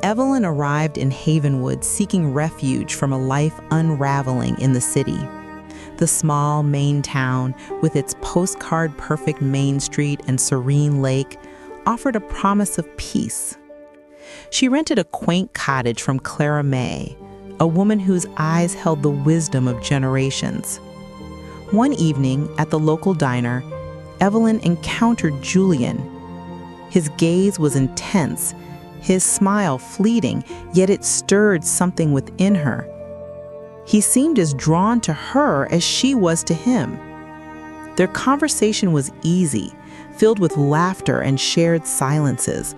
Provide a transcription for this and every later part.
Evelyn arrived in Havenwood seeking refuge from a life unraveling in the city. The small Maine town, with its postcard-perfect Main Street and serene lake, offered a promise of peace. She rented a quaint cottage from Clara May, a woman whose eyes held the wisdom of generations. One evening at the local diner, Evelyn encountered Julian. His gaze was intense, his smile fleeting, yet it stirred something within her. He seemed as drawn to her as she was to him. Their conversation was easy, filled with laughter and shared silences,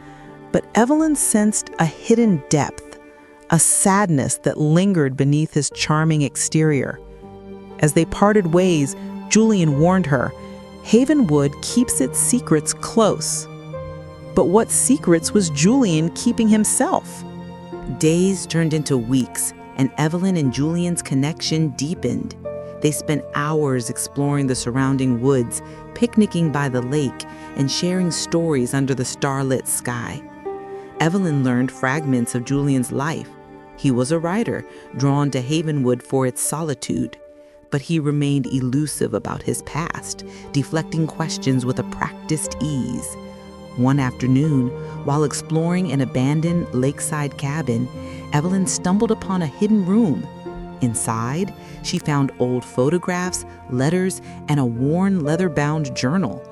but Evelyn sensed a hidden depth, a sadness that lingered beneath his charming exterior. As they parted ways, Julian warned her, "Havenwood keeps its secrets close." But what secrets was Julian keeping himself? Days turned into weeks, and Evelyn and Julian's connection deepened. They spent hours exploring the surrounding woods, picnicking by the lake, and sharing stories under the starlit sky. Evelyn learned fragments of Julian's life. He was a writer, drawn to Havenwood for its solitude. But he remained elusive about his past, deflecting questions with a practiced ease. One afternoon, while exploring an abandoned lakeside cabin, Evelyn stumbled upon a hidden room. Inside, she found old photographs, letters, and a worn leather-bound journal.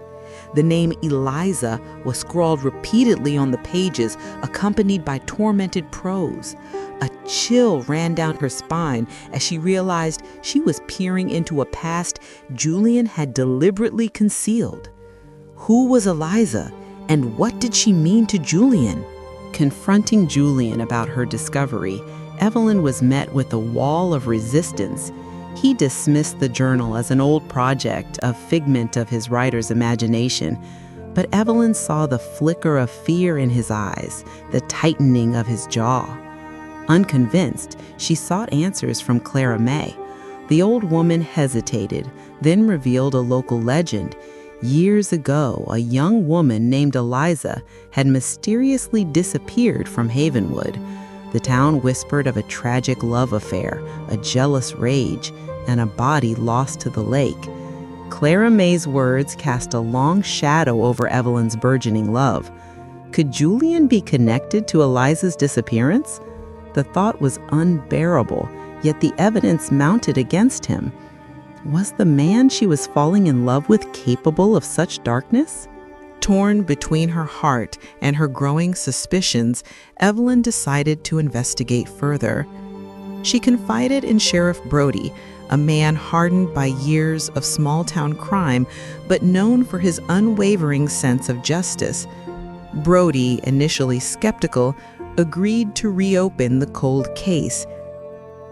The name Eliza was scrawled repeatedly on the pages, accompanied by tormented prose. A chill ran down her spine as she realized she was peering into a past Julian had deliberately concealed. Who was Eliza, and what did she mean to Julian? Confronting Julian about her discovery, Evelyn was met with a wall of resistance. He dismissed the journal as an old project, a figment of his writer's imagination. But Evelyn saw the flicker of fear in his eyes, the tightening of his jaw. Unconvinced, she sought answers from Clara May. The old woman hesitated, then revealed a local legend. Years ago, a young woman named Eliza had mysteriously disappeared from Havenwood. The town whispered of a tragic love affair, a jealous rage, and a body lost to the lake. Clara May's words cast a long shadow over Evelyn's burgeoning love. Could Julian be connected to Eliza's disappearance? The thought was unbearable, yet the evidence mounted against him. Was the man she was falling in love with capable of such darkness? Torn between her heart and her growing suspicions, Evelyn decided to investigate further. She confided in Sheriff Brody, a man hardened by years of small-town crime, but known for his unwavering sense of justice. Brody, initially skeptical, agreed to reopen the cold case.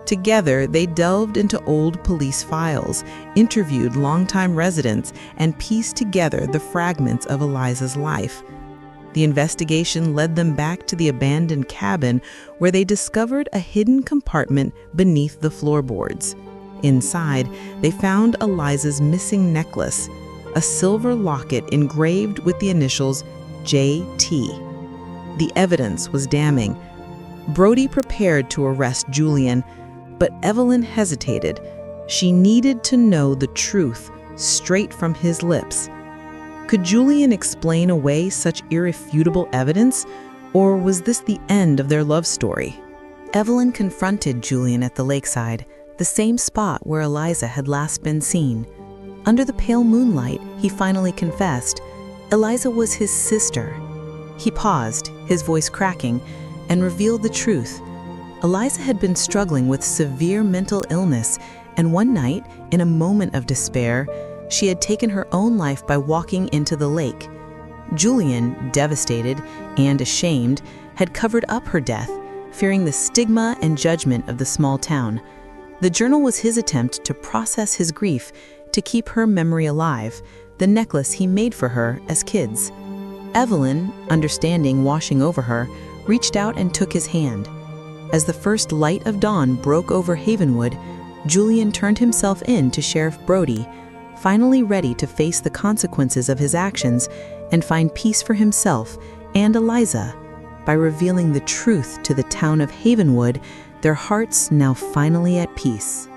Together, they delved into old police files, interviewed longtime residents, and pieced together the fragments of Eliza's life. The investigation led them back to the abandoned cabin, where they discovered a hidden compartment beneath the floorboards. Inside, they found Eliza's missing necklace, a silver locket engraved with the initials J.T. The evidence was damning. Brody prepared to arrest Julian, but Evelyn hesitated. She needed to know the truth straight from his lips. Could Julian explain away such irrefutable evidence, or was this the end of their love story? Evelyn confronted Julian at the lakeside, the same spot where Eliza had last been seen. Under the pale moonlight, he finally confessed. Eliza was his sister. He paused, his voice cracking, and revealed the truth. Eliza had been struggling with severe mental illness, and one night, in a moment of despair, she had taken her own life by walking into the lake. Julian, devastated and ashamed, had covered up her death, fearing the stigma and judgment of the small town. The journal was his attempt to process his grief, to keep her memory alive, the necklace he made for her as kids. Evelyn, understanding washing over her, reached out and took his hand. As the first light of dawn broke over Havenwood, Julian turned himself in to Sheriff Brody, finally ready to face the consequences of his actions and find peace for himself and Eliza. by revealing the truth to the town of Havenwood, their hearts now finally at peace.